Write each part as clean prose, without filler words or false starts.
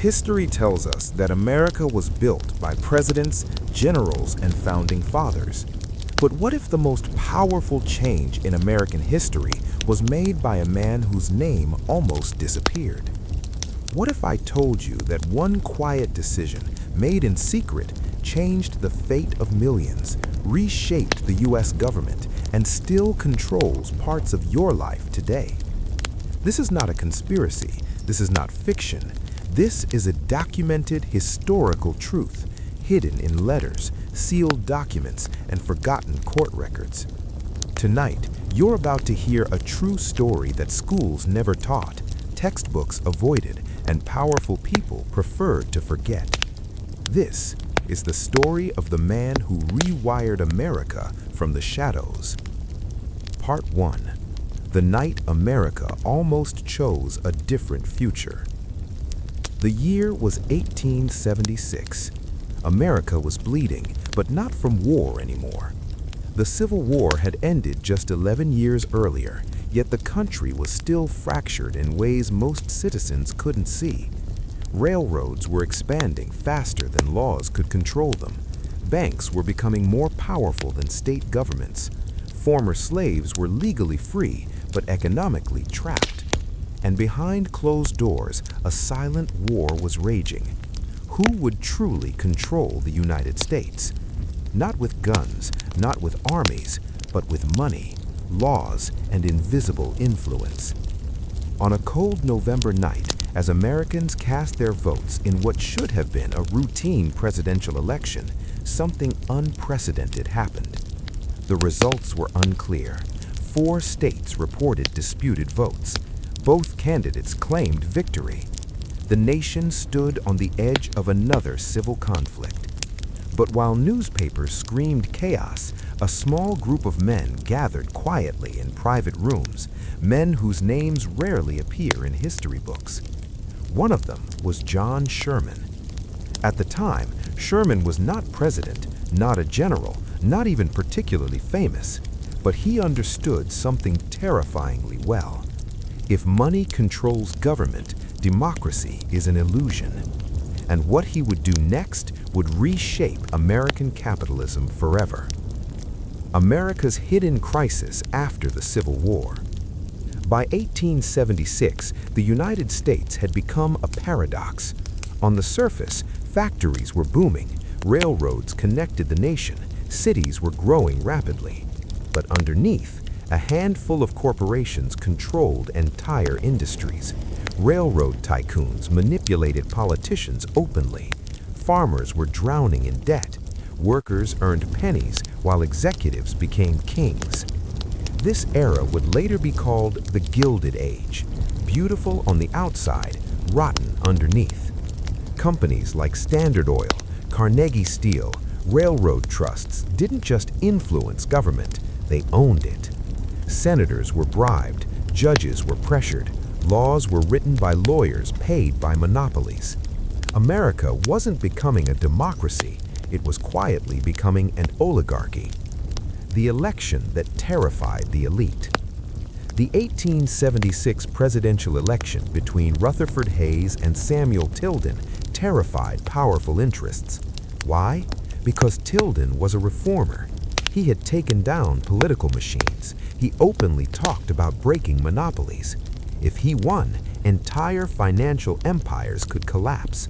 History tells us that America was built by presidents, generals, and founding fathers. But what if the most powerful change in American history was made by a man whose name almost disappeared? What if I told you that one quiet decision, made in secret, changed the fate of millions, reshaped the U.S. government, and still controls parts of your life today? This is not a conspiracy. This is not fiction. This is a documented historical truth, hidden in letters, sealed documents, and forgotten court records. Tonight, you're about to hear a true story that schools never taught, textbooks avoided, and powerful people preferred to forget. This is the story of the man who rewired America from the shadows. Part 1. The night America almost chose a different future. The year was 1876. America was bleeding, but not from war anymore. The Civil War had ended just 11 years earlier, yet the country was still fractured in ways most citizens couldn't see. Railroads were expanding faster than laws could control them. Banks were becoming more powerful than state governments. Former slaves were legally free, but economically trapped. And behind closed doors, a silent war was raging. Who would truly control the United States? Not with guns, not with armies, but with money, laws, and invisible influence. On a cold November night, as Americans cast their votes in what should have been a routine presidential election, something unprecedented happened. The results were unclear. 4 states reported disputed votes. Both candidates claimed victory. The nation stood on the edge of another civil conflict. But while newspapers screamed chaos, a small group of men gathered quietly in private rooms, men whose names rarely appear in history books. One of them was John Sherman. At the time, Sherman was not president, not a general, not even particularly famous, but he understood something terrifyingly well. If money controls government, democracy is an illusion. And what he would do next would reshape American capitalism forever. America's hidden crisis after the Civil War. By 1876, the United States had become a paradox. On the surface, factories were booming, railroads connected the nation, cities were growing rapidly. But underneath, a handful of corporations controlled entire industries. Railroad tycoons manipulated politicians openly. Farmers were drowning in debt. Workers earned pennies while executives became kings. This era would later be called the Gilded Age, beautiful on the outside, rotten underneath. Companies like Standard Oil, Carnegie Steel, railroad trusts didn't just influence government, they owned it. Senators were bribed, judges were pressured, laws were written by lawyers paid by monopolies. America wasn't becoming a democracy, it was quietly becoming an oligarchy. The election that terrified the elite. The 1876 presidential election between Rutherford Hayes and Samuel Tilden terrified powerful interests. Why? Because Tilden was a reformer. He had taken down political machines. He openly talked about breaking monopolies. If he won, entire financial empires could collapse.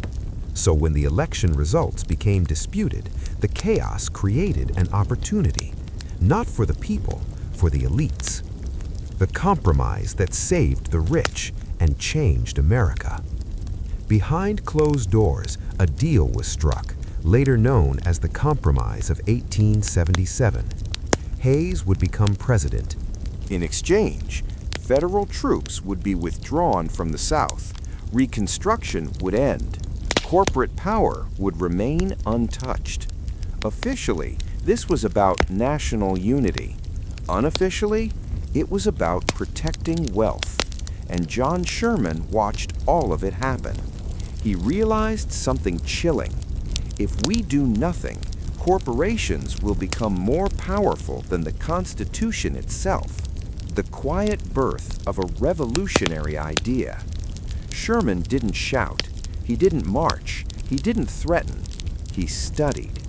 So when the election results became disputed, the chaos created an opportunity, not for the people, for the elites. The compromise that saved the rich and changed America. Behind closed doors, a deal was struck, later known as the Compromise of 1877. Hayes would become president. In exchange, federal troops would be withdrawn from the South. Reconstruction would end. Corporate power would remain untouched. Officially, this was about national unity. Unofficially, it was about protecting wealth. And John Sherman watched all of it happen. He realized something chilling. If we do nothing, corporations will become more powerful than the Constitution itself. The quiet birth of a revolutionary idea. Sherman didn't shout. He didn't march. He didn't threaten. He studied.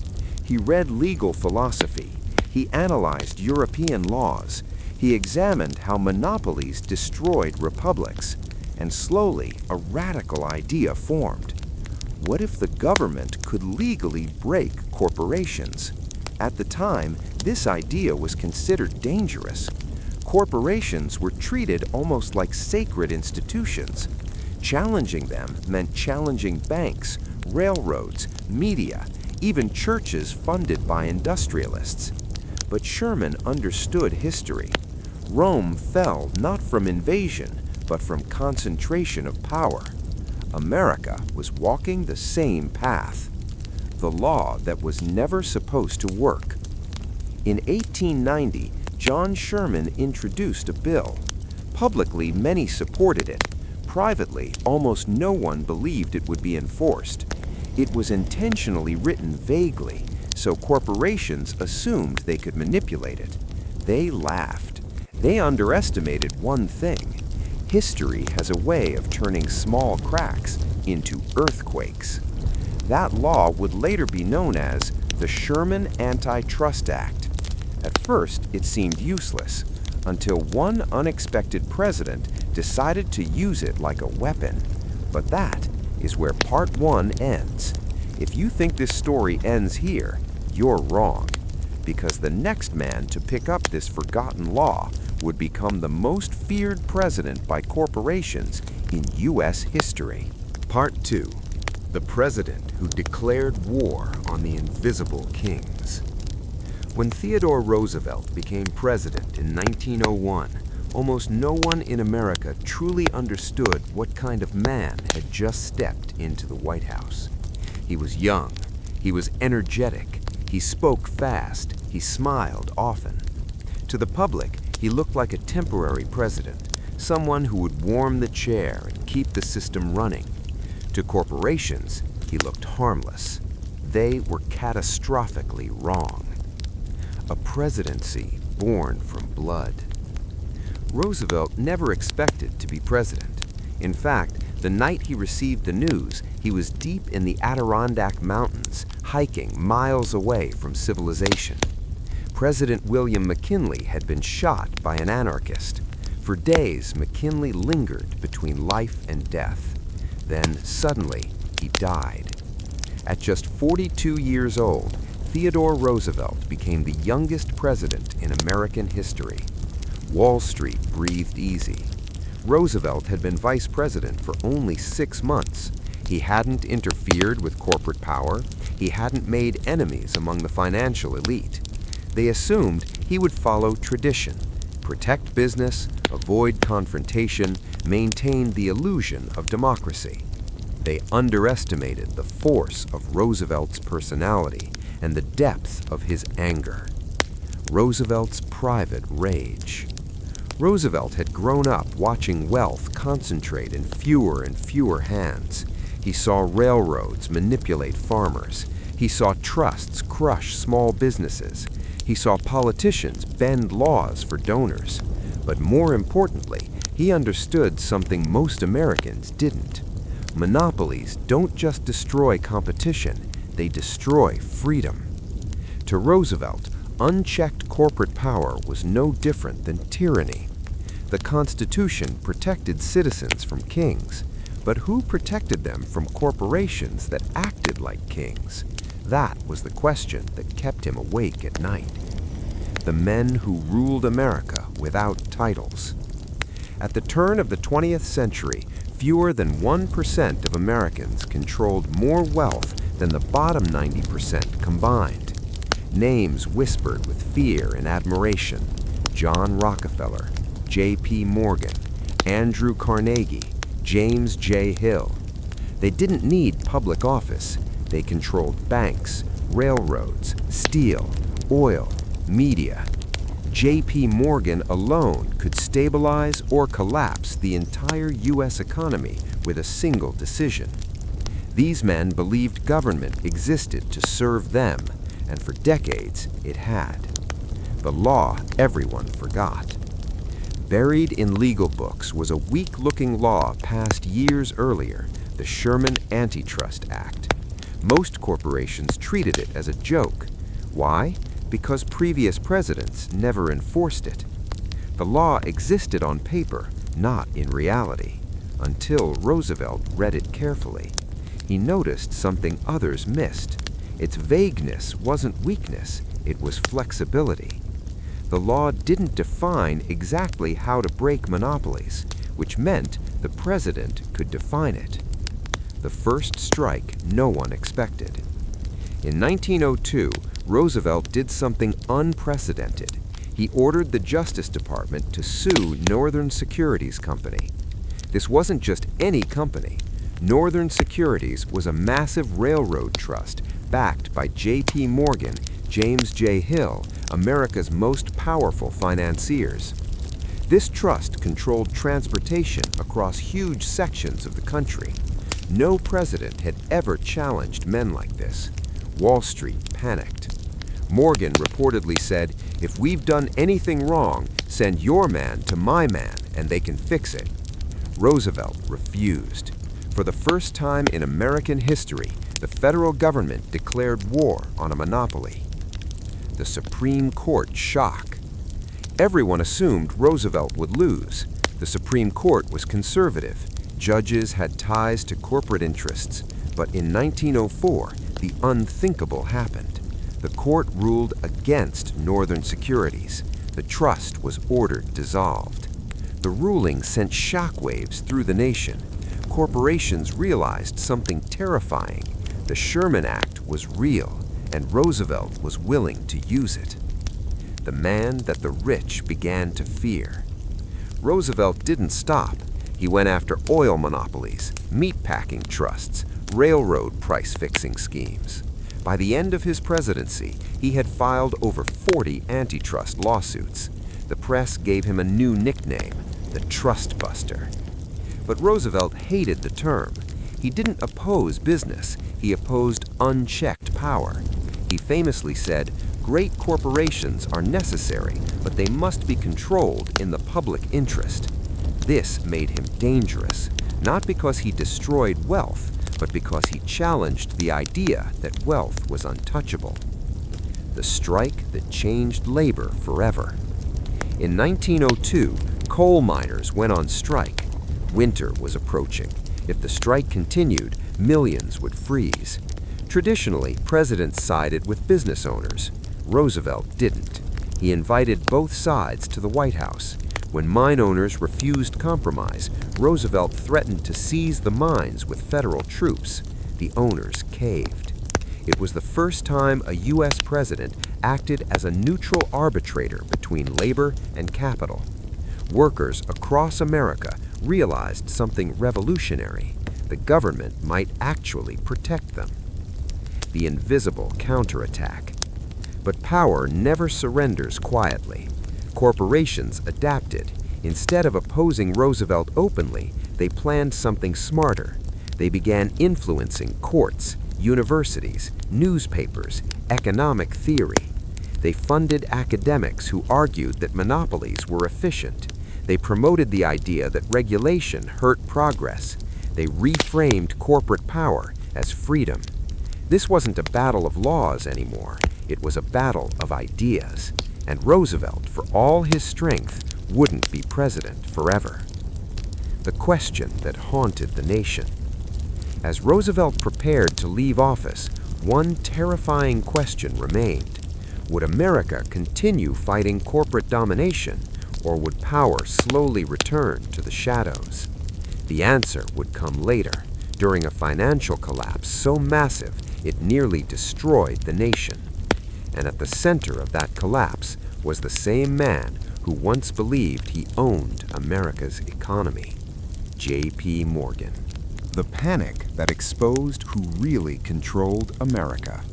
He read legal philosophy. He analyzed European laws. He examined how monopolies destroyed republics. And slowly, a radical idea formed. What if the government could legally break corporations? At the time, this idea was considered dangerous. Corporations were treated almost like sacred institutions. Challenging them meant challenging banks, railroads, media, even churches funded by industrialists. But Sherman understood history. Rome fell not from invasion, but from concentration of power. America was walking the same path. The law that was never supposed to work. In 1890, John Sherman introduced a bill. Publicly, many supported it. Privately, almost no one believed it would be enforced. It was intentionally written vaguely, so corporations assumed they could manipulate it. They laughed. They underestimated one thing. History has a way of turning small cracks into earthquakes. That law would later be known as the Sherman Antitrust Act. At first, it seemed useless, until one unexpected president decided to use it like a weapon. But that is where part one ends. If you think this story ends here, you're wrong, because the next man to pick up this forgotten law would become the most feared president by corporations in U.S. history. Part 2. The president who declared war on the invisible kings. When Theodore Roosevelt became president in 1901, almost no one in America truly understood what kind of man had just stepped into the White House. He was young, he was energetic, he spoke fast, he smiled often. To the public, he looked like a temporary president, someone who would warm the chair and keep the system running. To corporations, he looked harmless. They were catastrophically wrong. A presidency born from blood. Roosevelt never expected to be president. In fact, the night he received the news, he was deep in the Adirondack Mountains, hiking miles away from civilization. President William McKinley had been shot by an anarchist. For days, McKinley lingered between life and death. Then, suddenly, he died. At just 42 years old, Theodore Roosevelt became the youngest president in American history. Wall Street breathed easy. Roosevelt had been vice president for only 6 months. He hadn't interfered with corporate power. He hadn't made enemies among the financial elite. They assumed he would follow tradition, protect business, avoid confrontation, maintain the illusion of democracy. They underestimated the force of Roosevelt's personality and the depth of his anger. Roosevelt's private rage. Roosevelt had grown up watching wealth concentrate in fewer and fewer hands. He saw railroads manipulate farmers. He saw trusts crush small businesses. He saw politicians bend laws for donors. But more importantly, he understood something most Americans didn't. Monopolies don't just destroy competition, they destroy freedom. To Roosevelt, unchecked corporate power was no different than tyranny. The Constitution protected citizens from kings, but who protected them from corporations that acted like kings? That was the question that kept him awake at night. The men who ruled America without titles. At the turn of the 20th century, fewer than 1% of Americans controlled more wealth than the bottom 90% combined. Names whispered with fear and admiration: John Rockefeller, J.P. Morgan, Andrew Carnegie, James J. Hill. They didn't need public office. They controlled banks, railroads, steel, oil, media. J.P. Morgan alone could stabilize or collapse the entire U.S. economy with a single decision. These men believed government existed to serve them, and for decades it had. The law everyone forgot. Buried in legal books was a weak-looking law passed years earlier, the the Sherman Antitrust Act. Most corporations treated it as a joke. Why? Because previous presidents never enforced it. The law existed on paper, not in reality, until Roosevelt read it carefully. He noticed something others missed. Its vagueness wasn't weakness, it was flexibility. The law didn't define exactly how to break monopolies, which meant the president could define it. The first strike no one expected. In 1902, Roosevelt did something unprecedented. He ordered the Justice Department to sue Northern Securities Company. This wasn't just any company. Northern Securities was a massive railroad trust backed by J.P. Morgan, James J. Hill, America's most powerful financiers. This trust controlled transportation across huge sections of the country. No president had ever challenged men like this. Wall Street panicked. Morgan reportedly said, "If we've done anything wrong, send your man to my man and they can fix it." Roosevelt refused. For the first time in American history, the federal government declared war on a monopoly. The Supreme Court shock. Everyone assumed Roosevelt would lose. The Supreme Court was conservative. Judges had ties to corporate interests. But in 1904, the unthinkable happened. The court ruled against Northern Securities. The trust was ordered dissolved. The ruling sent shockwaves through the nation. Corporations realized something terrifying. The Sherman Act was real, and Roosevelt was willing to use it. The man that the rich began to fear. Roosevelt didn't stop. He went after oil monopolies, meatpacking trusts, railroad price-fixing schemes. By the end of his presidency, he had filed over 40 antitrust lawsuits. The press gave him a new nickname, the Trust Buster. But Roosevelt hated the term. He didn't oppose business, he opposed unchecked power. He famously said, "Great corporations are necessary, but they must be controlled in the public interest." This made him dangerous, not because he destroyed wealth, but because he challenged the idea that wealth was untouchable. The strike that changed labor forever. In 1902, coal miners went on strike. Winter was approaching. If the strike continued, millions would freeze. Traditionally, presidents sided with business owners. Roosevelt didn't. He invited both sides to the White House. When mine owners refused compromise, Roosevelt threatened to seize the mines with federal troops. The owners caved. It was the first time a U.S. president acted as a neutral arbitrator between labor and capital. Workers across America realized something revolutionary. The government might actually protect them. The invisible counterattack. But power never surrenders quietly. Corporations adapted. Instead of opposing Roosevelt openly, they planned something smarter. They began influencing courts, universities, newspapers, economic theory. They funded academics who argued that monopolies were efficient. They promoted the idea that regulation hurt progress. They reframed corporate power as freedom. This wasn't a battle of laws anymore. It was a battle of ideas. And Roosevelt, for all his strength, wouldn't be president forever. The question that haunted the nation. As Roosevelt prepared to leave office, one terrifying question remained. Would America continue fighting corporate domination, or would power slowly return to the shadows? The answer would come later, during a financial collapse so massive it nearly destroyed the nation. And at the center of that collapse was the same man who once believed he owned America's economy, J.P. Morgan. The panic that exposed who really controlled America.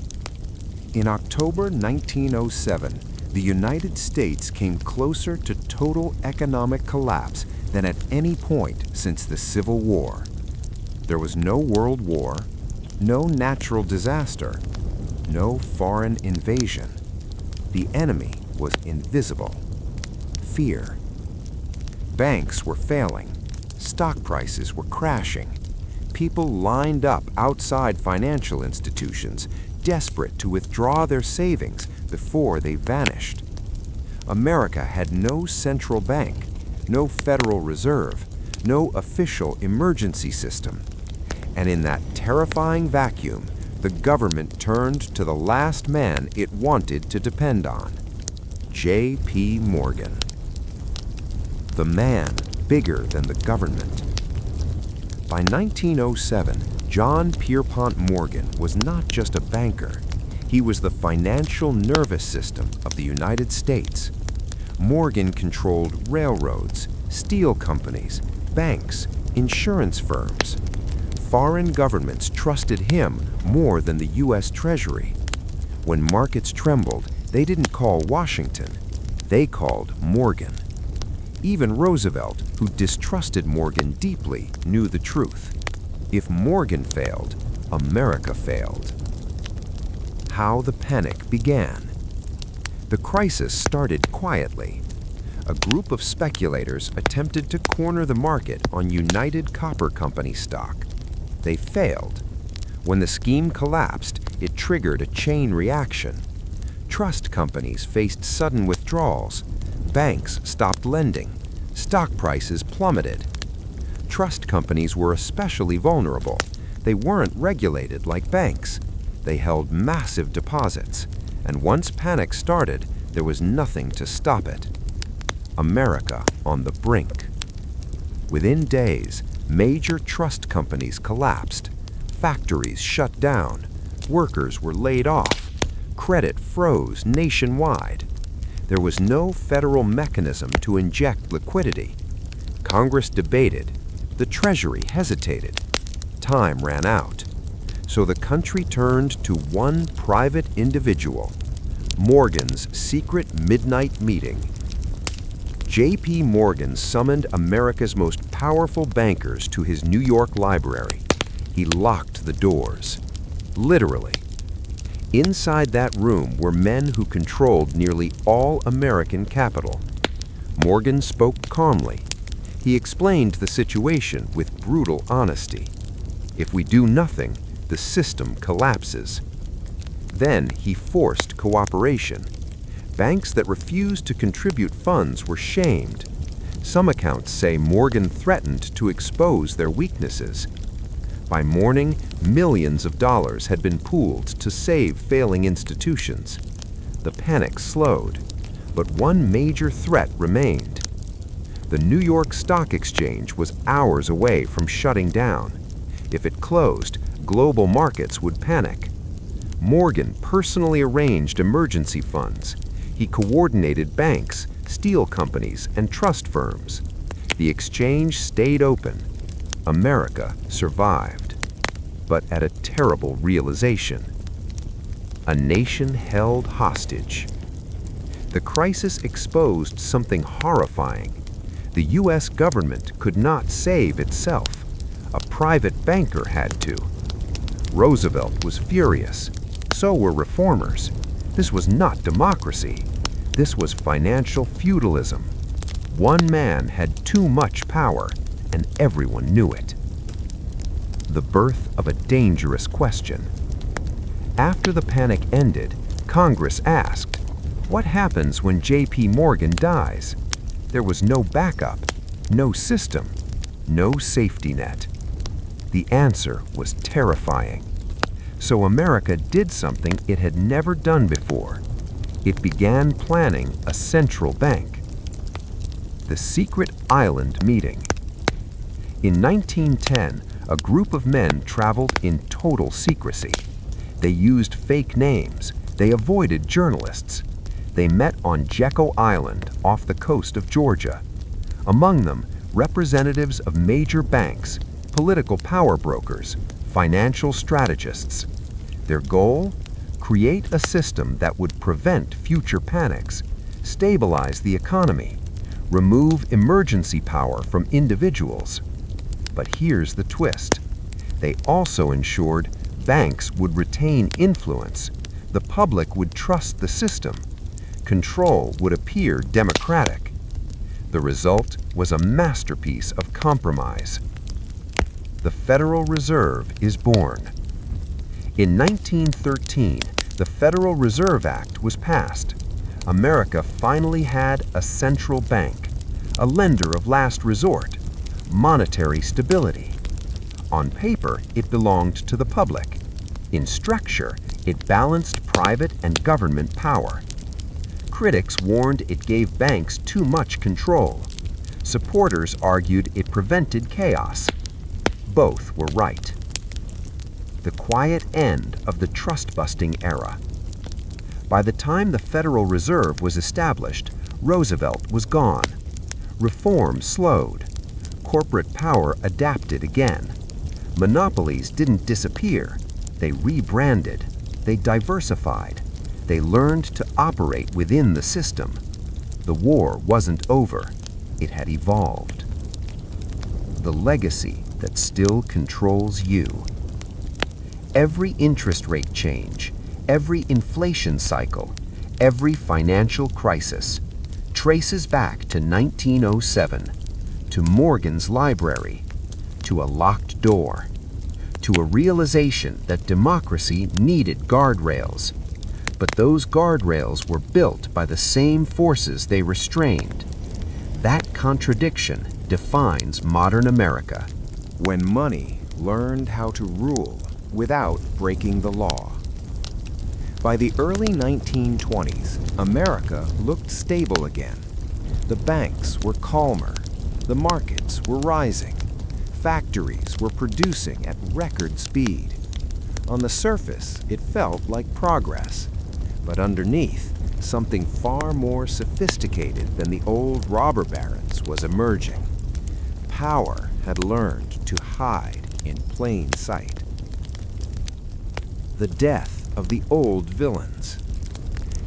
In October 1907, the United States came closer to total economic collapse than at any point since the Civil War. There was no world war, no natural disaster, no foreign invasion. The enemy was invisible. Fear. Banks were failing. Stock prices were crashing. People lined up outside financial institutions, desperate to withdraw their savings before they vanished. America had no central bank, no Federal Reserve, no official emergency system. And in that terrifying vacuum, the government turned to the last man it wanted to depend on, J.P. Morgan. The man bigger than the government. By 1907, John Pierpont Morgan was not just a banker. He was the financial nervous system of the United States. Morgan controlled railroads, steel companies, banks, insurance firms. Foreign governments trusted him more than the U.S. Treasury. When markets trembled, they didn't call Washington. They called Morgan. Even Roosevelt, who distrusted Morgan deeply, knew the truth. If Morgan failed, America failed. How the panic began. The crisis started quietly. A group of speculators attempted to corner the market on United Copper Company stock. They failed. When the scheme collapsed, it triggered a chain reaction. Trust companies faced sudden withdrawals. Banks stopped lending. Stock prices plummeted. Trust companies were especially vulnerable. They weren't regulated like banks. They held massive deposits. And once panic started, there was nothing to stop it. America on the brink. Within days, major trust companies collapsed. Factories shut down. Workers were laid off. Credit froze nationwide. There was no federal mechanism to inject liquidity. Congress debated. The Treasury hesitated. Time ran out. So the country turned to one private individual, Morgan's secret midnight meeting. J.P. Morgan summoned America's most powerful bankers to his New York library. He locked the doors. Literally. Inside that room were men who controlled nearly all American capital. Morgan spoke calmly. He explained the situation with brutal honesty. If we do nothing, the system collapses. Then he forced cooperation. Banks that refused to contribute funds were shamed. Some accounts say Morgan threatened to expose their weaknesses. By morning, millions of dollars had been pooled to save failing institutions. The panic slowed, but one major threat remained. The New York Stock Exchange was hours away from shutting down. If it closed, global markets would panic. Morgan personally arranged emergency funds. He coordinated banks, steel companies, and trust firms. The exchange stayed open. America survived, but at a terrible realization. A nation held hostage. The crisis exposed something horrifying. The U.S. government could not save itself. A private banker had to. Roosevelt was furious. So were reformers. This was not democracy. This was financial feudalism. One man had too much power, and everyone knew it. The birth of a dangerous question. After the panic ended, Congress asked, what happens when J.P. Morgan dies? There was no backup, no system, no safety net. The answer was terrifying. So America did something it had never done before. It began planning a central bank. The Secret Island Meeting. In 1910, a group of men traveled in total secrecy. They used fake names. They avoided journalists. They met on Jekyll Island off the coast of Georgia. Among them, representatives of major banks, political power brokers, financial strategists. Their goal? Create a system that would prevent future panics, stabilize the economy, remove emergency power from individuals. But here's the twist. They also ensured banks would retain influence, the public would trust the system, control would appear democratic. The result was a masterpiece of compromise. the Federal Reserve is born. In 1913, the Federal Reserve Act was passed. America finally had a central bank, a lender of last resort, monetary stability. On paper, it belonged to the public. In structure, it balanced private and government power. Critics warned it gave banks too much control. Supporters argued it prevented chaos. Both were right. The quiet end of the trust-busting era. By the time the Federal Reserve was established, Roosevelt was gone. Reform slowed. Corporate power adapted again. Monopolies didn't disappear. They rebranded. They diversified. They learned to operate within the system. The war wasn't over. It had evolved. The legacy that still controls you. Every interest rate change, every inflation cycle, every financial crisis traces back to 1907, to Morgan's library, to a locked door, to a realization that democracy needed guardrails. But those guardrails were built by the same forces they restrained. That contradiction defines modern America. When money learned how to rule without breaking the law. By the early 1920s, America looked stable again. The banks were calmer. The markets were rising. Factories were producing at record speed. On the surface, it felt like progress. But underneath, something far more sophisticated than the old robber barons was emerging. Power had learned to hide in plain sight. The death of the old villains.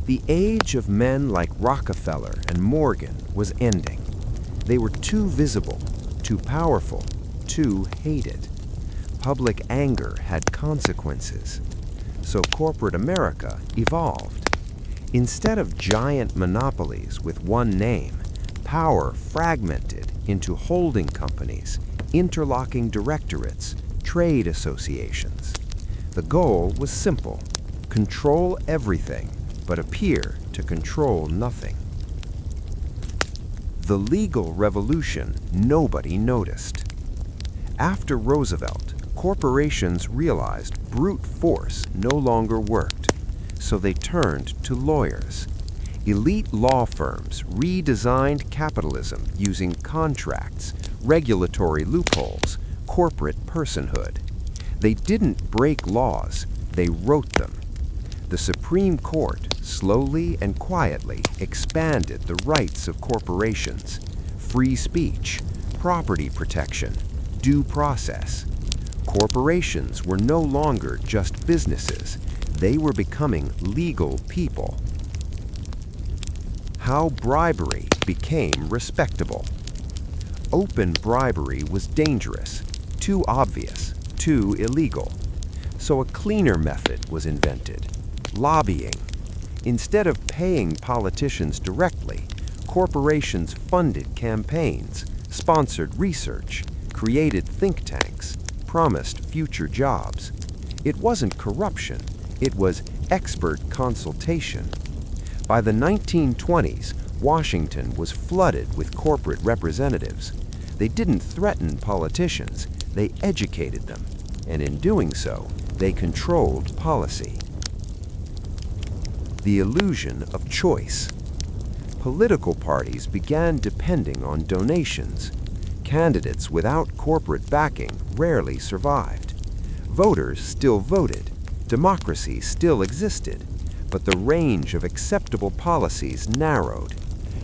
The age of men like Rockefeller and Morgan was ending. They were too visible, too powerful, too hated. Public anger had consequences. So corporate America evolved. Instead of giant monopolies with one name, power fragmented into holding companies, interlocking directorates, trade associations. The goal was simple: control everything, but appear to control nothing. The legal revolution nobody noticed. After Roosevelt, corporations realized brute force no longer worked, so they turned to lawyers. Elite law firms redesigned capitalism using contracts, regulatory loopholes, corporate personhood. They didn't break laws, they wrote them. The Supreme Court slowly and quietly expanded the rights of corporations: free speech, property protection, due process. Corporations were no longer just businesses, they were becoming legal people. How bribery became respectable. Open bribery was dangerous, too obvious, too illegal. So a cleaner method was invented: lobbying. Instead of paying politicians directly, corporations funded campaigns, sponsored research, created think tanks, promised future jobs. It wasn't corruption, it was expert consultation. By the 1920s, Washington was flooded with corporate representatives. They didn't threaten politicians, they educated them, and in doing so, they controlled policy. The illusion of choice. Political parties began depending on donations. Candidates without corporate backing rarely survived. Voters still voted. Democracy still existed. But the range of acceptable policies narrowed.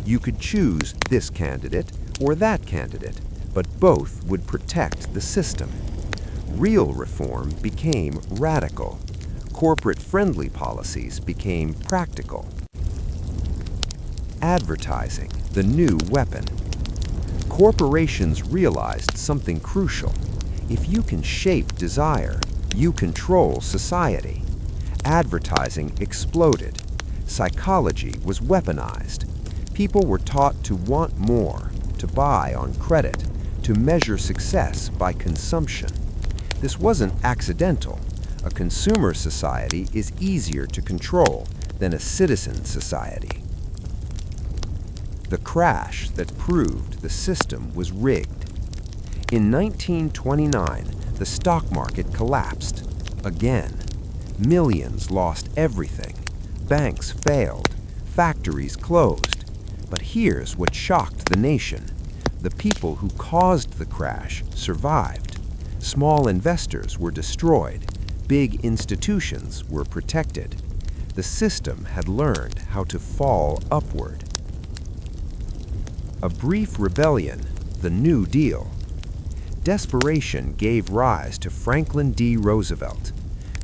You could choose this candidate or that candidate, but both would protect the system. Real reform became radical. Corporate-friendly policies became practical. Advertising, the new weapon. Corporations realized something crucial. If you can shape desire, you control society. Advertising exploded. Psychology was weaponized. People were taught to want more, to buy on credit, to measure success by consumption. This wasn't accidental. A consumer society is easier to control than a citizen society. The crash that proved the system was rigged. In 1929, the stock market collapsed. Again, millions lost everything. Banks failed. Factories closed. But here's what shocked the nation. The people who caused the crash survived. Small investors were destroyed. Big institutions were protected. The system had learned how to fall upward. A brief rebellion, the New Deal. Desperation gave rise to Franklin D. Roosevelt.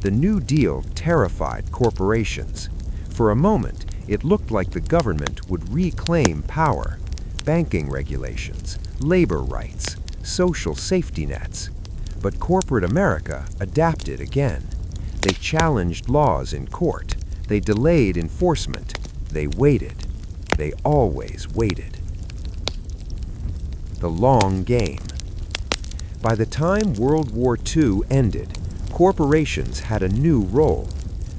The New Deal terrified corporations. For a moment, it looked like the government would reclaim power. Banking regulations, labor rights, social safety nets. But corporate America adapted again. They challenged laws in court. They delayed enforcement. They waited. They always waited. The long game. By the time World War II ended, corporations had a new role.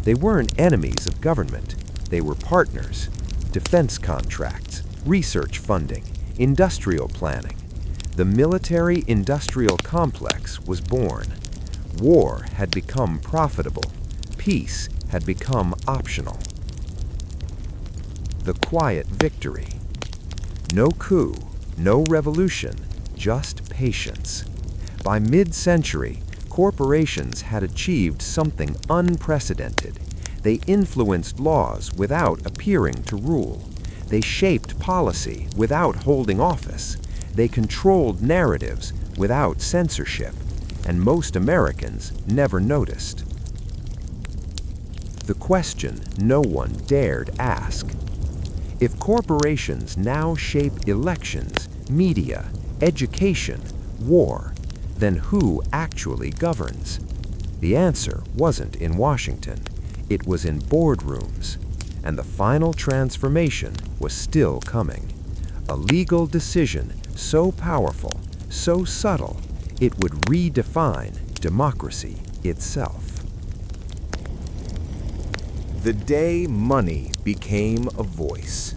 They weren't enemies of government. They were partners. Defense contracts, research funding, industrial planning. The military-industrial complex was born. War had become profitable. Peace had become optional. The quiet victory. No coup, no revolution, just patience. By mid-century, corporations had achieved something unprecedented. They influenced laws without appearing to rule. They shaped policy without holding office. They controlled narratives without censorship, and most Americans never noticed. The question no one dared ask. If corporations now shape elections, media, education, war, then who actually governs? The answer wasn't in Washington. It was in boardrooms, and the final transformation was still coming. A legal decision so powerful, so subtle, it would redefine democracy itself. The day money became a voice.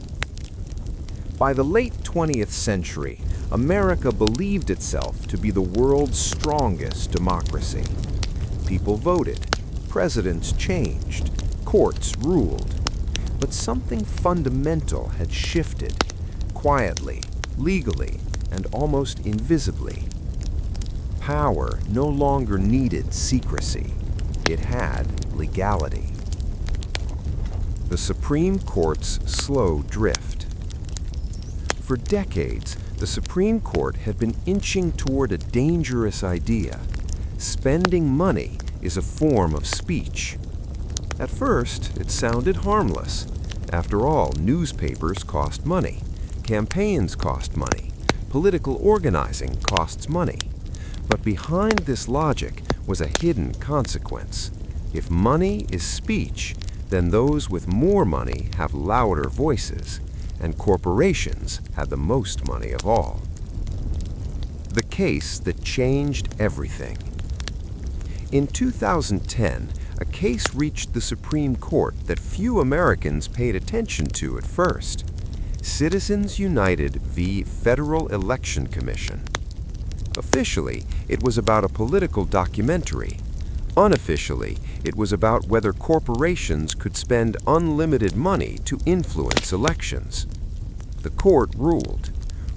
By the late 20th century, America believed itself to be the world's strongest democracy. People voted, presidents changed, courts ruled. But something fundamental had shifted, quietly, legally, and almost invisibly. Power no longer needed secrecy. It had legality. The Supreme Court's slow drift. For decades, the Supreme Court had been inching toward a dangerous idea. Spending money is a form of speech. At first, it sounded harmless. After all, newspapers cost money. Campaigns cost money. Political organizing costs money. But behind this logic was a hidden consequence. If money is speech, then those with more money have louder voices, and corporations had the most money of all. The case that changed everything. In 2010, a case reached the Supreme Court that few Americans paid attention to at first. Citizens United v. Federal Election Commission. Officially, it was about a political documentary. Unofficially, it was about whether corporations could spend unlimited money to influence elections. The court ruled.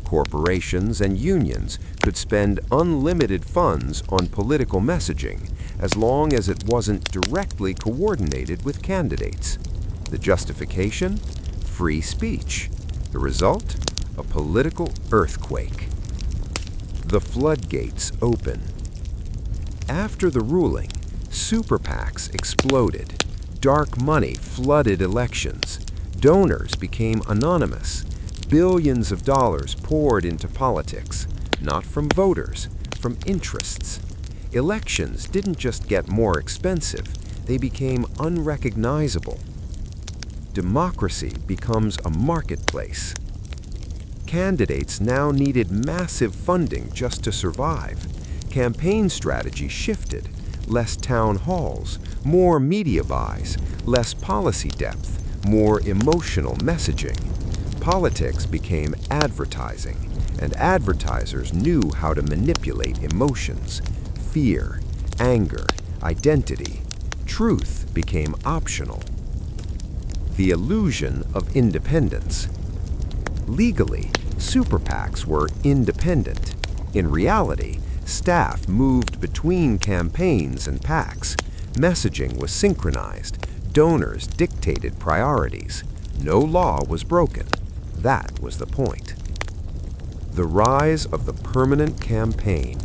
Corporations and unions could spend unlimited funds on political messaging as long as it wasn't directly coordinated with candidates. The justification? Free speech. The result? A political earthquake. The floodgates open. After the ruling, super PACs exploded. Dark money flooded elections. Donors became anonymous. Billions of dollars poured into politics, not from voters, from interests. Elections didn't just get more expensive, they became unrecognizable. Democracy becomes a marketplace. Candidates now needed massive funding just to survive. Campaign strategy shifted. Less town halls, more media buys, less policy depth, more emotional messaging. Politics became advertising, and advertisers knew how to manipulate emotions. Fear, anger, identity. Truth became optional. The illusion of independence. Legally, super PACs were independent. In reality, staff moved between campaigns and PACs. Messaging was synchronized. Donors dictated priorities. No law was broken. That was the point. The rise of the permanent campaign.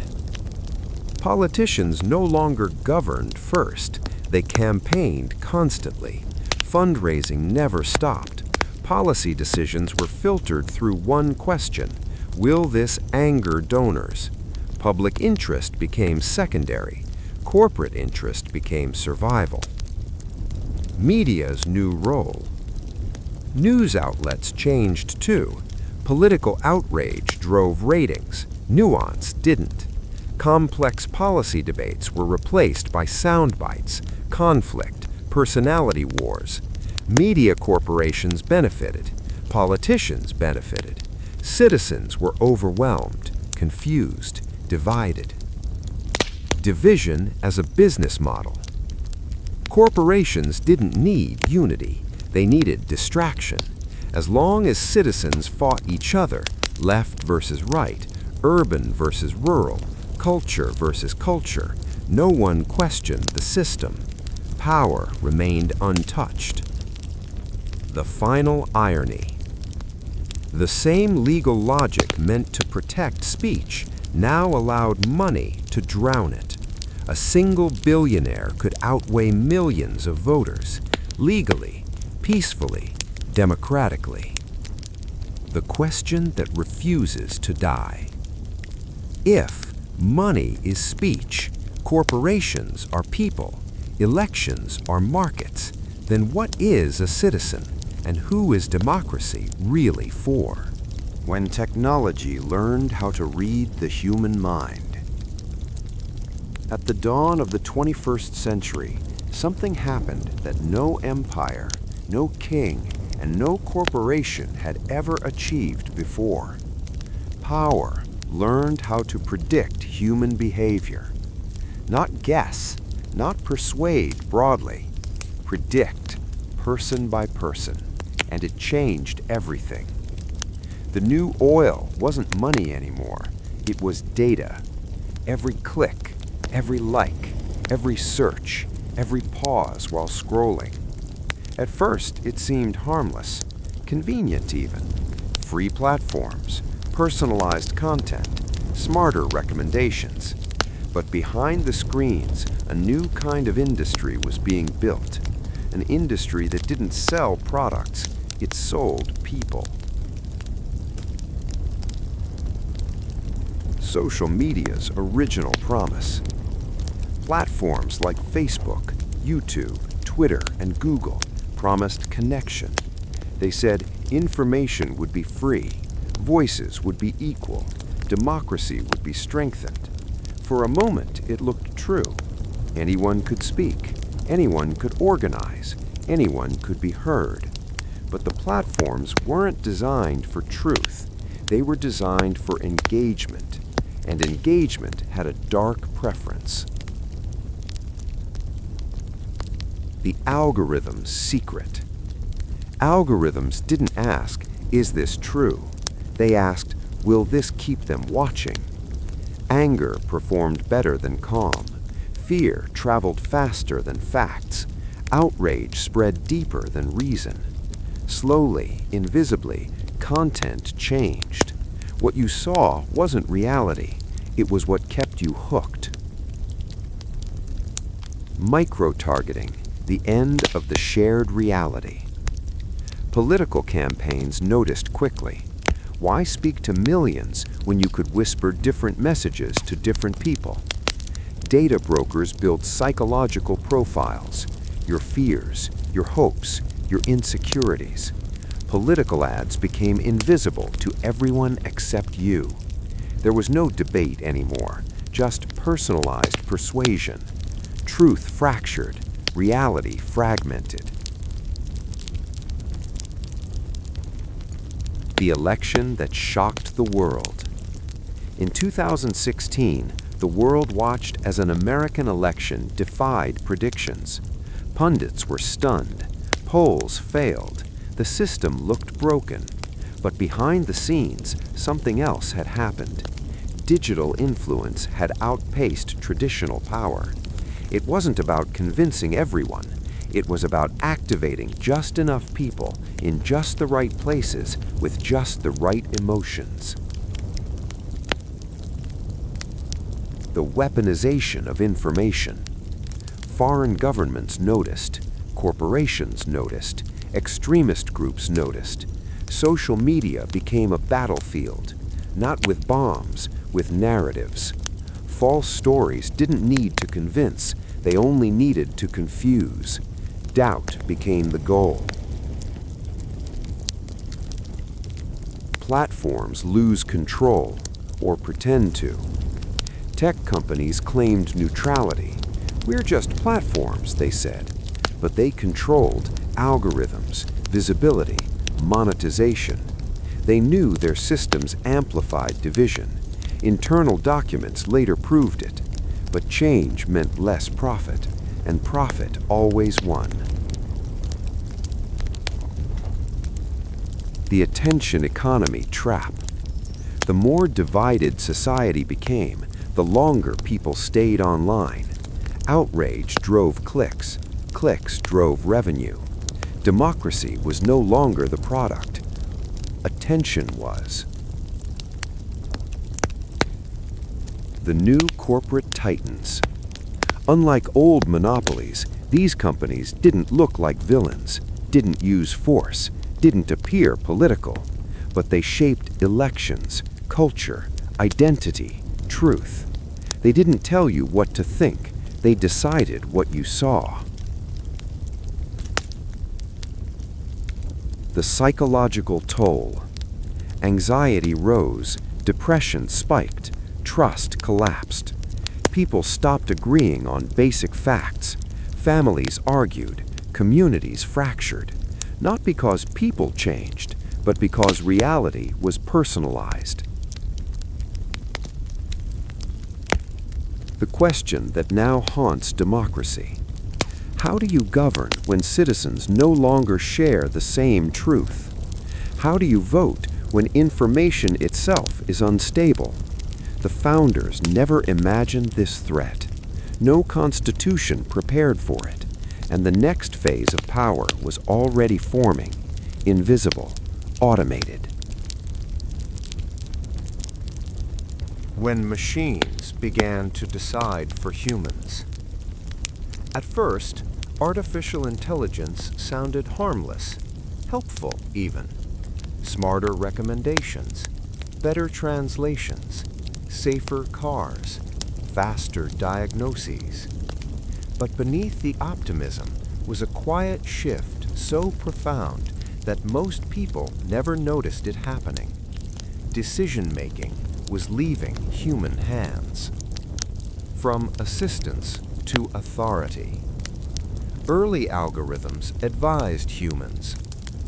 Politicians no longer governed first. They campaigned constantly. Fundraising never stopped. Policy decisions were filtered through one question: will this anger donors? Public interest became secondary. Corporate interest became survival. Media's new role. News outlets changed too. Political outrage drove ratings. Nuance didn't. Complex policy debates were replaced by sound bites, conflict, personality wars. Media corporations benefited. Politicians benefited. Citizens were overwhelmed, confused, divided. Division as a business model. Corporations didn't need unity. They needed distraction. As long as citizens fought each other, left versus right, urban versus rural, culture versus culture, no one questioned the system. Power remained untouched. The final irony. The same legal logic meant to protect speech now allowed money to drown it. A single billionaire could outweigh millions of voters, legally, peacefully, democratically. The question that refuses to die. If money is speech, corporations are people, elections are markets, then what is a citizen, and who is democracy really for? When technology learned how to read the human mind. At the dawn of the 21st century, something happened that no empire, no king, and no corporation had ever achieved before. Power learned how to predict human behavior. Not guess, not persuade broadly. Predict, person by person, and it changed everything. The new oil wasn't money anymore. It was data. Every click, every like, every search, every pause while scrolling. At first, it seemed harmless, convenient even. Free platforms, personalized content, smarter recommendations. But behind the screens, a new kind of industry was being built. An industry that didn't sell products, it sold people. Social media's original promise. Platforms like Facebook, YouTube, Twitter, and Google promised connection. They said information would be free, voices would be equal, democracy would be strengthened. For a moment, it looked true. Anyone could speak, anyone could organize, anyone could be heard. But the platforms weren't designed for truth. They were designed for engagement, and engagement had a dark preference. The algorithm's secret. Algorithms didn't ask, is this true? They asked, will this keep them watching? Anger performed better than calm. Fear traveled faster than facts. Outrage spread deeper than reason. Slowly, invisibly, content changed. What you saw wasn't reality. It was what kept you hooked. Micro-targeting, the end of the shared reality. Political campaigns noticed quickly. Why speak to millions when you could whisper different messages to different people? Data brokers built psychological profiles, your fears, your hopes, your insecurities. Political ads became invisible to everyone except you. There was no debate anymore, just personalized persuasion. Truth fractured, reality fragmented. The election that shocked the world. In 2016, the world watched as an American election defied predictions. Pundits were stunned. Polls failed. The system looked broken. But behind the scenes, something else had happened. Digital influence had outpaced traditional power. It wasn't about convincing everyone. It was about activating just enough people in just the right places with just the right emotions. The weaponization of information. Foreign governments noticed, corporations noticed, extremist groups noticed. Social media became a battlefield, not with bombs, with narratives. False stories didn't need to convince, they only needed to confuse. Doubt became the goal. Platforms lose control, or pretend to. Tech companies claimed neutrality. We're just platforms, they said. But they controlled algorithms, visibility, monetization. They knew their systems amplified division. Internal documents later proved it. But change meant less profit, and profit always won. The attention economy trap. The more divided society became, the longer people stayed online. Outrage drove clicks. Clicks drove revenue. Democracy was no longer the product. Attention was. The new corporate titans. Unlike old monopolies, these companies didn't look like villains, didn't use force, didn't appear political, but they shaped elections, culture, identity, truth. They didn't tell you what to think, they decided what you saw. The psychological toll. Anxiety rose, depression spiked, trust collapsed. People stopped agreeing on basic facts. Families argued, communities fractured. Not because people changed, but because reality was personalized. The question that now haunts democracy. How do you govern when citizens no longer share the same truth? How do you vote when information itself is unstable? The founders never imagined this threat. No constitution prepared for it, and the next phase of power was already forming, invisible, automated. When machines began to decide for humans. At first, artificial intelligence sounded harmless, helpful even. Smarter recommendations, better translations, safer cars, faster diagnoses. But beneath the optimism was a quiet shift so profound that most people never noticed it happening. Decision-making was leaving human hands. From assistance to authority. Early algorithms advised humans.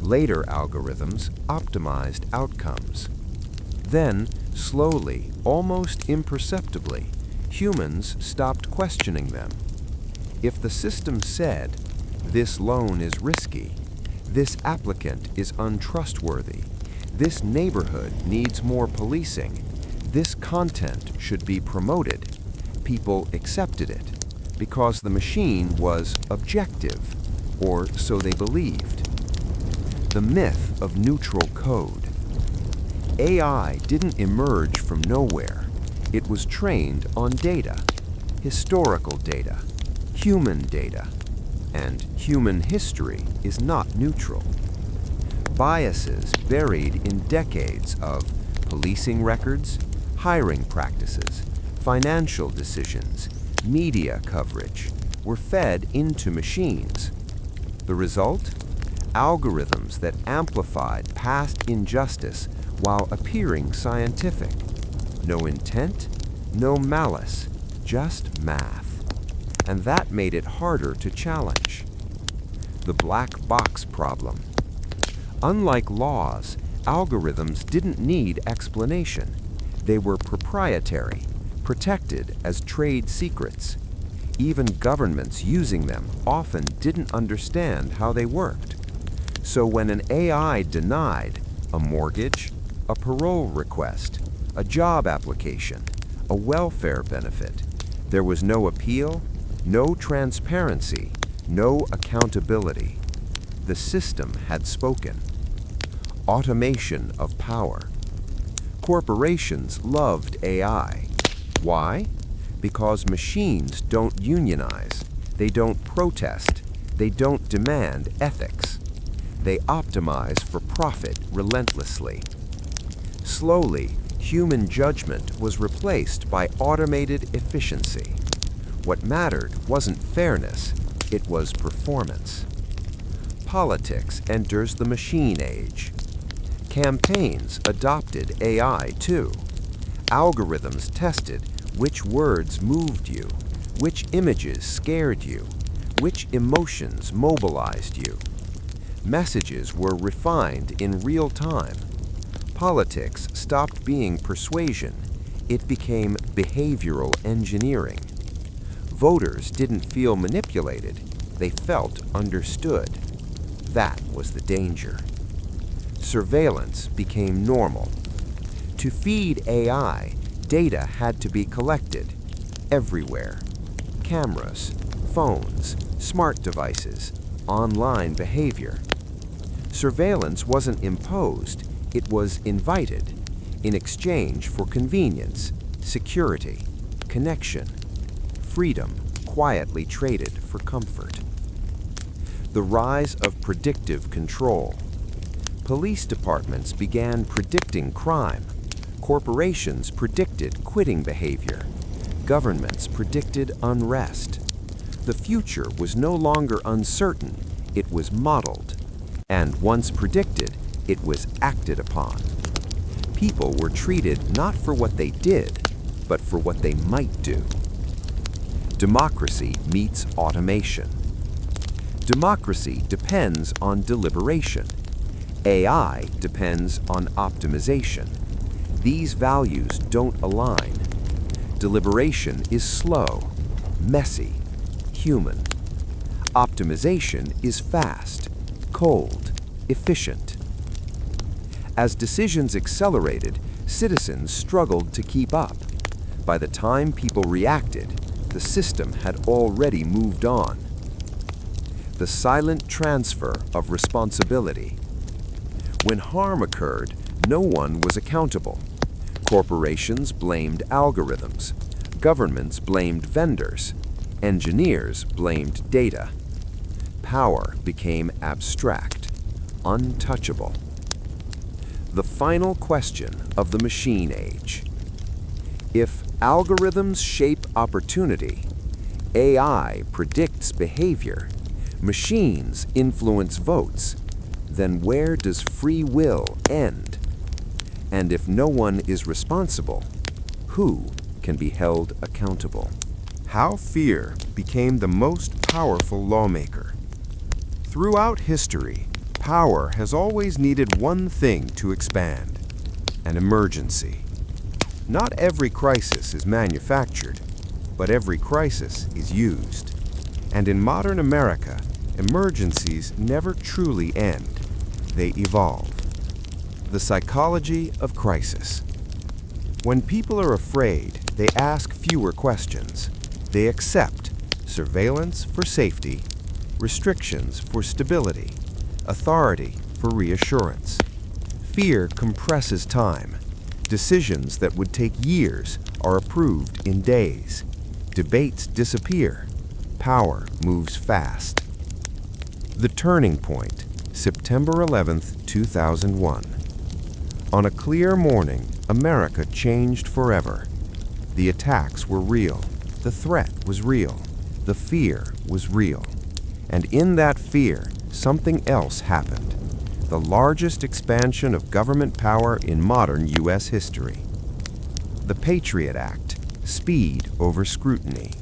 Later algorithms optimized outcomes. Then, slowly, almost imperceptibly, humans stopped questioning them. If the system said, "This loan is risky," "This applicant is untrustworthy," "This neighborhood needs more policing," "This content should be promoted," people accepted it because the machine was objective, or so they believed. The myth of neutral code. AI didn't emerge from nowhere. It was trained on data, historical data, human data, and human history is not neutral. Biases buried in decades of policing records, hiring practices, financial decisions, media coverage were fed into machines. The result? algorithms that amplified past injustice while appearing scientific. No intent, no malice, just math. And that made it harder to challenge. The black box problem. Unlike laws, algorithms didn't need explanation. They were proprietary, protected as trade secrets. Even governments using them often didn't understand how they worked. So when an AI denied a mortgage, a parole request, a job application, a welfare benefit, there was no appeal, no transparency, no accountability. The system had spoken. Automation of power. Corporations loved AI. Why? Because machines don't unionize, they don't protest, they don't demand ethics. They optimize for profit relentlessly. Slowly, human judgment was replaced by automated efficiency. What mattered wasn't fairness, it was performance. Politics enters the machine age. Campaigns adopted AI too. Algorithms tested which words moved you, which images scared you, which emotions mobilized you. Messages were refined in real time. Politics stopped being persuasion. It became behavioral engineering. Voters didn't feel manipulated. They felt understood. That was the danger. Surveillance became normal. To feed AI, data had to be collected everywhere. Cameras, phones, smart devices, online behavior. Surveillance wasn't imposed, it was invited in exchange for convenience, security, connection, freedom quietly traded for comfort. The rise of predictive control. Police departments began predicting crime. Corporations predicted quitting behavior. Governments predicted unrest. The future was no longer uncertain, it was modeled. And once predicted, it was acted upon. People were treated not for what they did, but for what they might do. Democracy meets automation. Democracy depends on deliberation. AI depends on optimization. These values don't align. Deliberation is slow, messy, human. Optimization is fast, cold, efficient. As decisions accelerated, citizens struggled to keep up. By the time people reacted, the system had already moved on. The silent transfer of responsibility. When harm occurred, no one was accountable. Corporations blamed algorithms. Governments blamed vendors. Engineers blamed data. Power became abstract, untouchable. The final question of the machine age. If algorithms shape opportunity, AI predicts behavior, machines influence votes, then where does free will end? And if no one is responsible, who can be held accountable? How fear became the most powerful lawmaker. Throughout history, power has always needed one thing to expand: an emergency. Not every crisis is manufactured, but every crisis is used. And in modern America, emergencies never truly end. They evolve. The psychology of crisis. When people are afraid, they ask fewer questions. They accept surveillance for safety, restrictions for stability, authority for reassurance. Fear compresses time. Decisions that would take years are approved in days. Debates disappear. Power moves fast. The turning point, September 11th, 2001. On a clear morning, America changed forever. The attacks were real. The threat was real. The fear was real. And in that fear, something else happened. The largest expansion of government power in modern U.S. history. The Patriot Act, speed over scrutiny.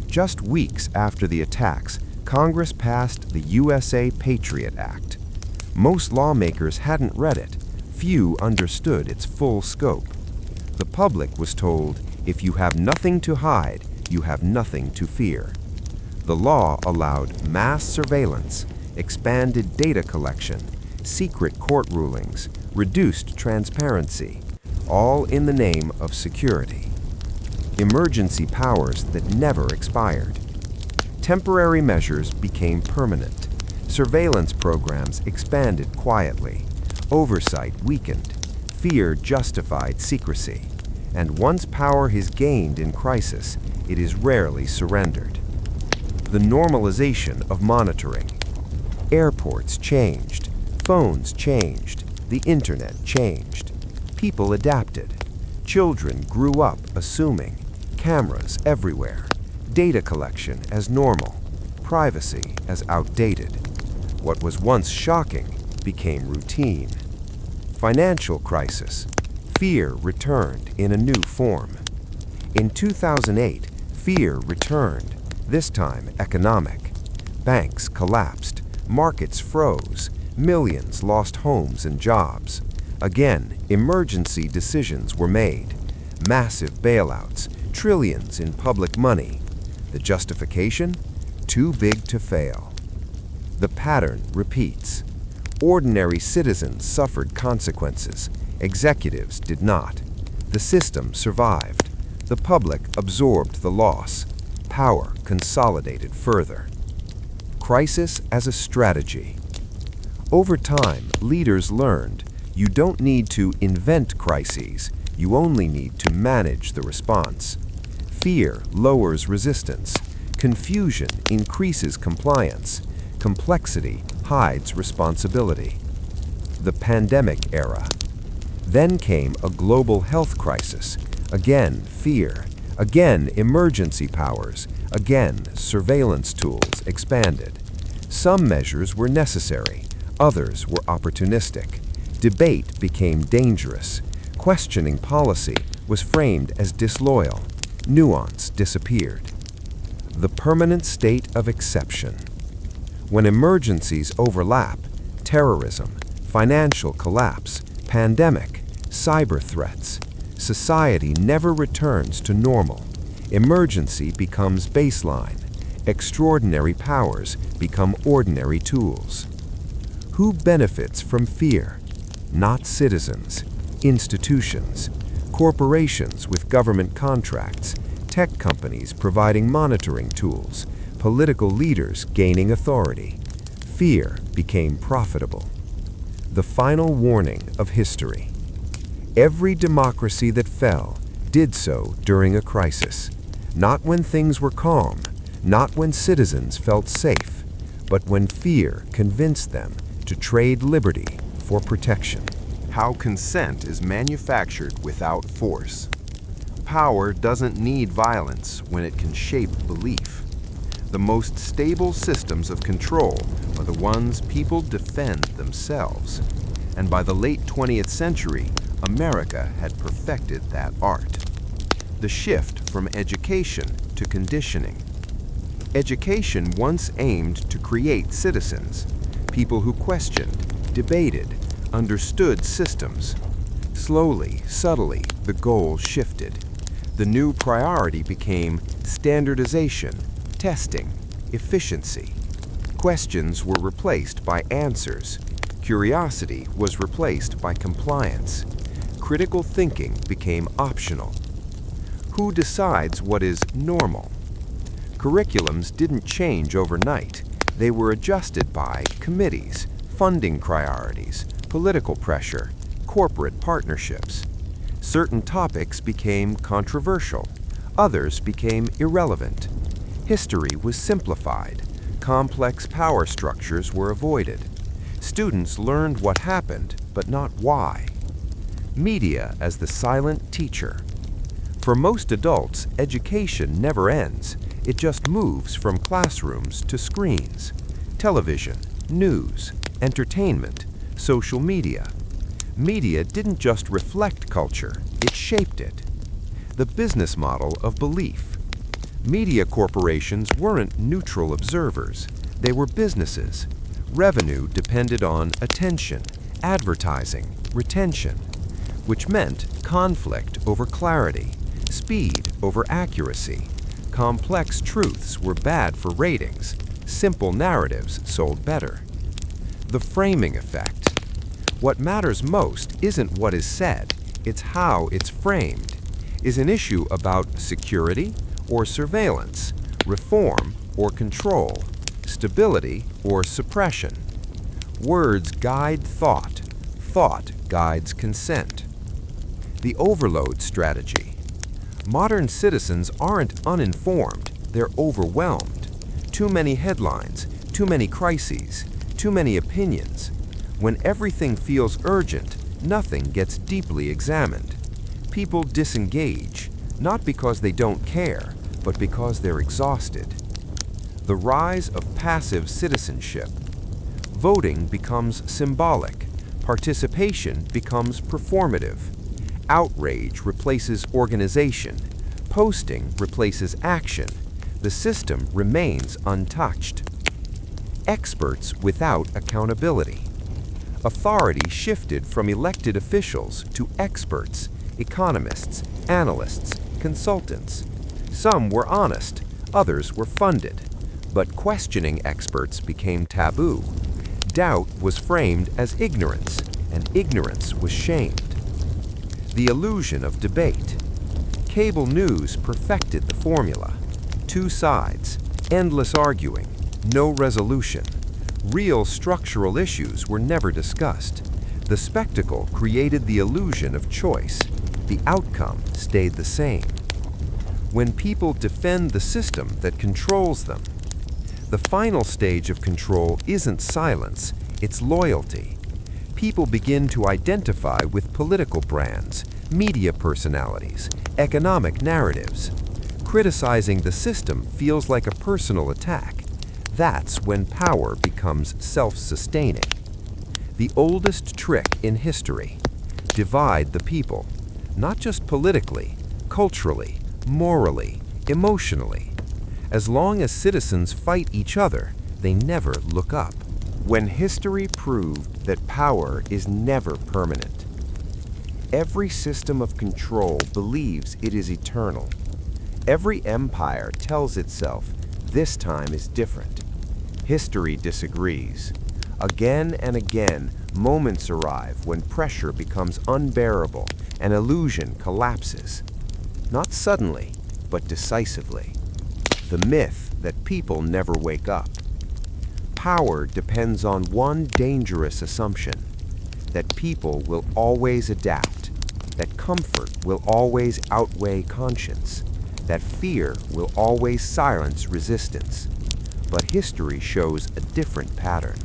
Just weeks after the attacks, Congress passed the USA Patriot Act. Most lawmakers hadn't read it. Few understood its full scope. The public was told, if you have nothing to hide, you have nothing to fear. The law allowed mass surveillance, expanded data collection, secret court rulings, reduced transparency, all in the name of security. Emergency powers that never expired. Temporary measures became permanent. Surveillance programs expanded quietly. Oversight weakened. Fear justified secrecy. And once power is gained in crisis, it is rarely surrendered. The normalization of monitoring. Airports changed. Phones changed. The internet changed. People adapted. Children grew up assuming. Cameras everywhere. Data collection as normal. Privacy as outdated. What was once shocking became routine. Financial crisis. Fear returned in a new form. In 2008, fear returned, this time economic. Banks collapsed, markets froze, millions lost homes and jobs. Again, emergency decisions were made. Massive bailouts, trillions in public money. The justification? Too big to fail. The pattern repeats. Ordinary citizens suffered consequences. Executives did not. The system survived. The public absorbed the loss. Power consolidated further. Crisis as a strategy. Over time, leaders learned you don't need to invent crises, you only need to manage the response. Fear lowers resistance. Confusion increases compliance. Complexity hides responsibility. The pandemic era. Then came a global health crisis. Again, fear. Again, emergency powers. Again, surveillance tools expanded. Some measures were necessary. Others were opportunistic. Debate became dangerous. Questioning policy was framed as disloyal. Nuance disappeared. The permanent state of exception. When emergencies overlap, terrorism, financial collapse, pandemic, cyber threats, society never returns to normal. Emergency becomes baseline. Extraordinary powers become ordinary tools. Who benefits from fear? Not citizens, institutions, corporations with government contracts, tech companies providing monitoring tools, political leaders gaining authority. Fear became profitable. The final warning of history. Every democracy that fell did so during a crisis. Not when things were calm, not when citizens felt safe, but when fear convinced them to trade liberty for protection. How consent is manufactured without force. Power doesn't need violence when it can shape belief. The most stable systems of control are the ones people defend themselves. And by the late 20th century, America had perfected that art. The shift from education to conditioning. Education once aimed to create citizens, people who questioned, debated, understood systems. Slowly, subtly, the goal shifted. The new priority became standardization, testing, efficiency. Questions were replaced by answers. Curiosity was replaced by compliance. Critical thinking became optional. Who decides what is normal? Curriculums didn't change overnight. They were adjusted by committees, funding priorities, political pressure, corporate partnerships. Certain topics became controversial. Others became irrelevant. History was simplified. Complex power structures were avoided. Students learned what happened, but not why. Media as the silent teacher. For most adults, education never ends. It just moves from classrooms to screens. Television, News, entertainment, social media. Media didn't just reflect culture, it shaped it. The business model of belief. Media corporations weren't neutral observers, they were businesses. Revenue depended on attention, advertising, retention, which meant conflict over clarity, speed over accuracy. Complex truths were bad for ratings, simple narratives sold better. The framing effect. What matters most isn't what is said, it's how it's framed. Is an issue about security or surveillance, reform or control, stability or suppression? Words guide thought, thought guides consent. The overload strategy. Modern citizens aren't uninformed, they're overwhelmed. Too many headlines, too many crises, too many opinions. When everything feels urgent, nothing gets deeply examined. People disengage, not because they don't care, but because they're exhausted. The rise of passive citizenship. Voting becomes symbolic, participation becomes performative. Outrage replaces organization, posting replaces action. The system remains untouched. Experts without accountability. Authority shifted from elected officials to experts, economists, analysts, consultants. Some were honest, others were funded. But questioning experts became taboo. Doubt was framed as ignorance, and ignorance was shamed. The illusion of debate. Cable news perfected the formula. Two sides, endless arguing, no resolution. Real structural issues were never discussed. The spectacle created the illusion of choice. The outcome stayed the same. When people defend the system that controls them, the final stage of control isn't silence, it's loyalty. People begin to identify with political brands, media personalities, economic narratives. Criticizing the system feels like a personal attack. That's when power becomes self-sustaining. The oldest trick in history. Divide the people, not just politically, culturally, morally, emotionally. As long as citizens fight each other, they never look up. When history proved that power is never permanent. Every system of control believes it is eternal. Every empire tells itself this time is different. History disagrees. Again and again, moments arrive when pressure becomes unbearable and illusion collapses. Not suddenly, but decisively. The myth that people never wake up. Power depends on one dangerous assumption, that people will always adapt, that comfort will always outweigh conscience, that fear will always silence resistance. But history shows a different pattern.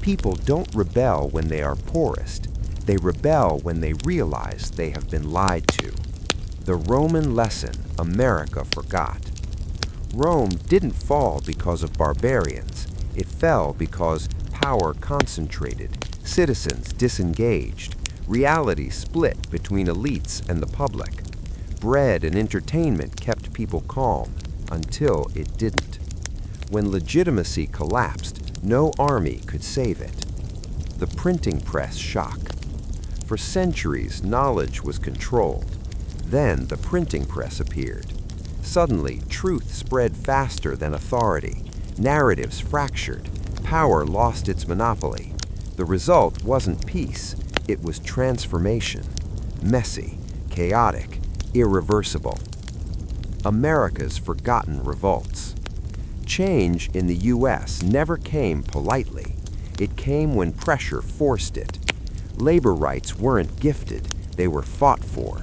People don't rebel when they are poorest. They rebel when they realize they have been lied to. The Roman lesson America forgot. Rome didn't fall because of barbarians. It fell because power concentrated, citizens disengaged, reality split between elites and the public. Bread and entertainment kept people calm until it didn't. When legitimacy collapsed, no army could save it. The printing press shock. For centuries, knowledge was controlled. Then the printing press appeared. Suddenly, truth spread faster than authority. Narratives fractured. Power lost its monopoly. The result wasn't peace, it was transformation. Messy, chaotic, irreversible. America's forgotten revolts. Change in the U.S. never came politely. It came when pressure forced it. Labor rights weren't gifted, they were fought for.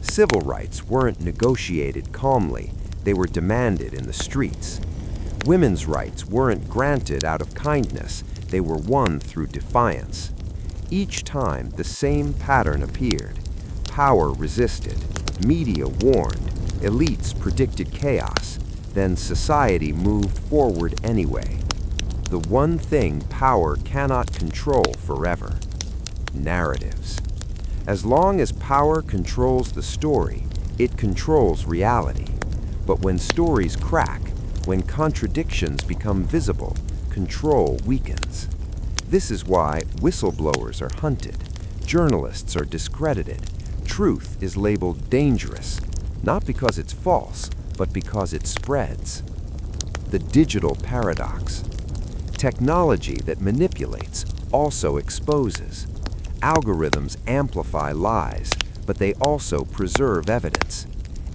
Civil rights weren't negotiated calmly, they were demanded in the streets. Women's rights weren't granted out of kindness, they were won through defiance. Each time, the same pattern appeared. Power resisted, media warned, elites predicted chaos, then society moved forward anyway. the one thing power cannot control forever: narratives. As long as power controls the story, it controls reality. But when stories crack, when contradictions become visible, control weakens. This is why whistleblowers are hunted, journalists are discredited, truth is labeled dangerous, not because it's false, but because it spreads. The digital paradox. Technology that manipulates also exposes. Algorithms amplify lies, but they also preserve evidence.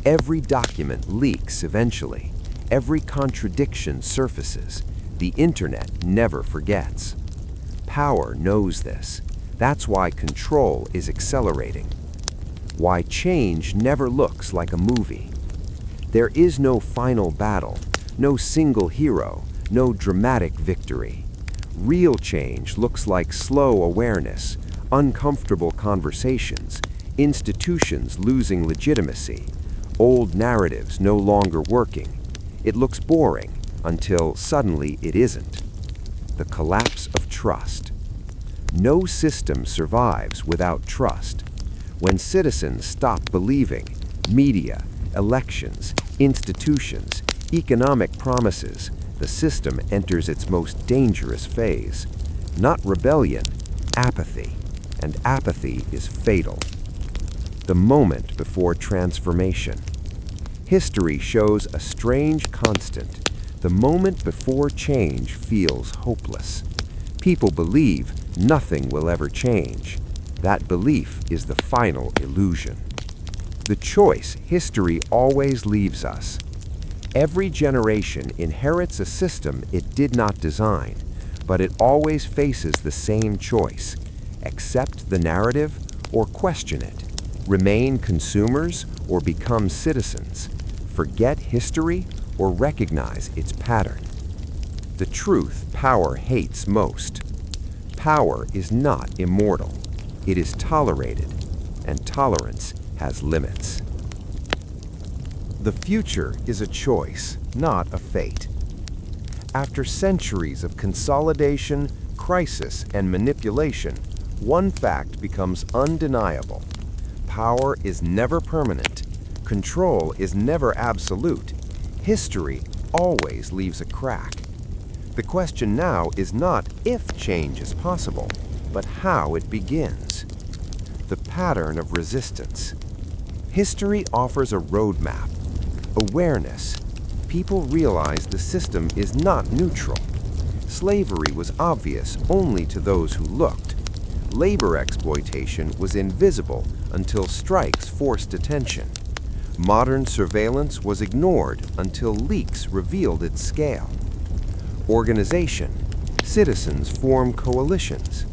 Every document leaks eventually. Every contradiction surfaces. The internet never forgets. Power knows this. That's why control is accelerating. Why change never looks like a movie. There is no final battle, no single hero, no dramatic victory. Real change looks like slow awareness, uncomfortable conversations, institutions losing legitimacy, old narratives no longer working. It looks boring until suddenly it isn't. The collapse of trust. No system survives without trust. When citizens stop believing, media, elections, institutions, economic promises, the system enters its most dangerous phase. Not rebellion, apathy. And apathy is fatal. The moment before transformation. History shows a strange constant. The moment before change feels hopeless. People believe nothing will ever change. That belief is the final illusion. The choice history always leaves us. Every generation inherits a system it did not design, but it always faces the same choice: accept the narrative or question it, remain consumers or become citizens, forget history or recognize its pattern. The truth power hates most. Power is not immortal. It is tolerated, and tolerance has limits. The future is a choice, not a fate. After centuries of consolidation, crisis, and manipulation, one fact becomes undeniable. Power is never permanent. Control is never absolute. History always leaves a crack. The question now is not if change is possible, but how it begins. The pattern of resistance. History offers a roadmap. Awareness. People realize the system is not neutral. Slavery was obvious only to those who looked. Labor exploitation was invisible until strikes forced attention. Modern surveillance was ignored until leaks revealed its scale. Organization. Citizens form coalitions.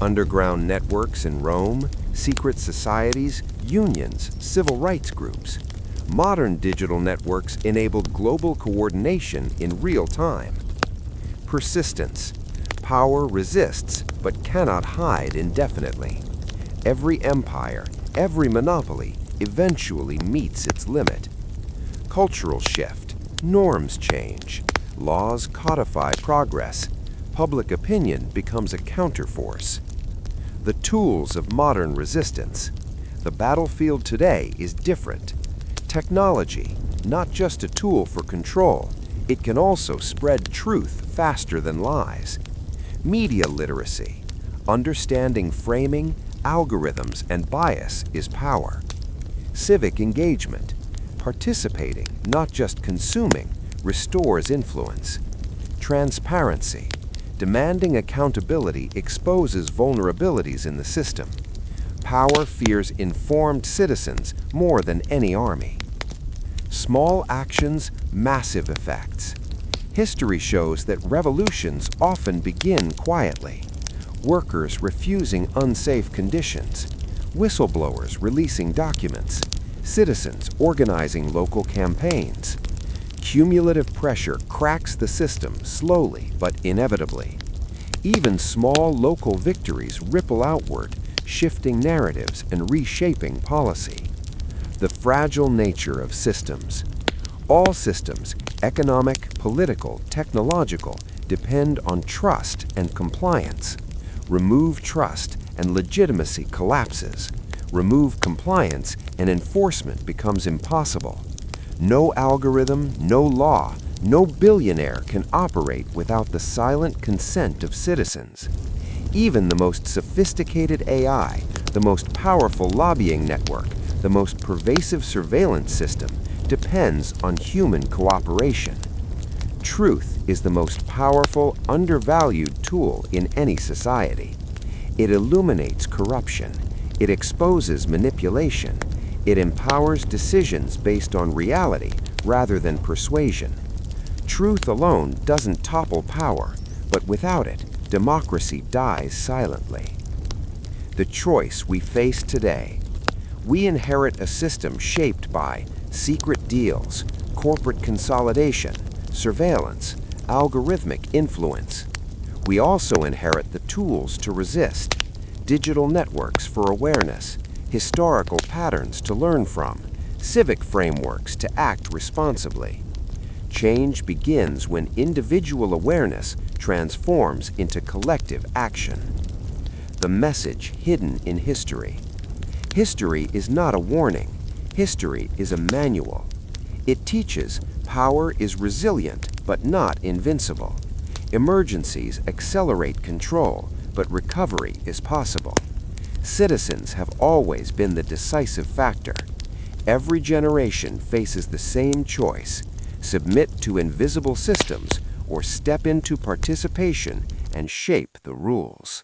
Underground networks in Rome, secret societies, unions, civil rights groups. Modern digital networks enabled global coordination in real time. Persistence. Power resists but cannot hide indefinitely. Every empire, every monopoly eventually meets its limit. Cultural shift. Norms change. Laws codify progress. Public opinion becomes a counterforce. The tools of modern resistance. The battlefield today is different. Technology, not just a tool for control, it can also spread truth faster than lies. Media literacy, understanding framing, algorithms, and bias is power. Civic engagement, participating, not just consuming, restores influence. Transparency, demanding accountability exposes vulnerabilities in the system. Power fears informed citizens more than any army. Small actions, massive effects. History shows that revolutions often begin quietly. Workers refusing unsafe conditions, whistleblowers releasing documents, citizens organizing local campaigns. Cumulative pressure cracks the system slowly but inevitably. Even small local victories ripple outward, shifting narratives and reshaping policy. The fragile nature of systems. All systems, economic, political, technological, depend on trust and compliance. Remove trust and legitimacy collapses. Remove compliance and enforcement becomes impossible. No algorithm, no law, no billionaire can operate without the silent consent of citizens. Even the most sophisticated AI, the most powerful lobbying network, the most pervasive surveillance system depends on human cooperation. Truth is the most powerful, undervalued tool in any society. It illuminates corruption. It exposes manipulation. It empowers decisions based on reality rather than persuasion. Truth alone doesn't topple power, but without it, democracy dies silently. The choice we face today. We inherit a system shaped by secret deals, corporate consolidation, surveillance, algorithmic influence. We also inherit the tools to resist, digital networks for awareness, historical patterns to learn from, civic frameworks to act responsibly. Change begins when individual awareness transforms into collective action. The message hidden in history. History is not a warning. History is a manual. It teaches power is resilient but not invincible. Emergencies accelerate control, but recovery is possible. Citizens have always been the decisive factor. Every generation faces the same choice: submit to invisible systems or step into participation and shape the rules.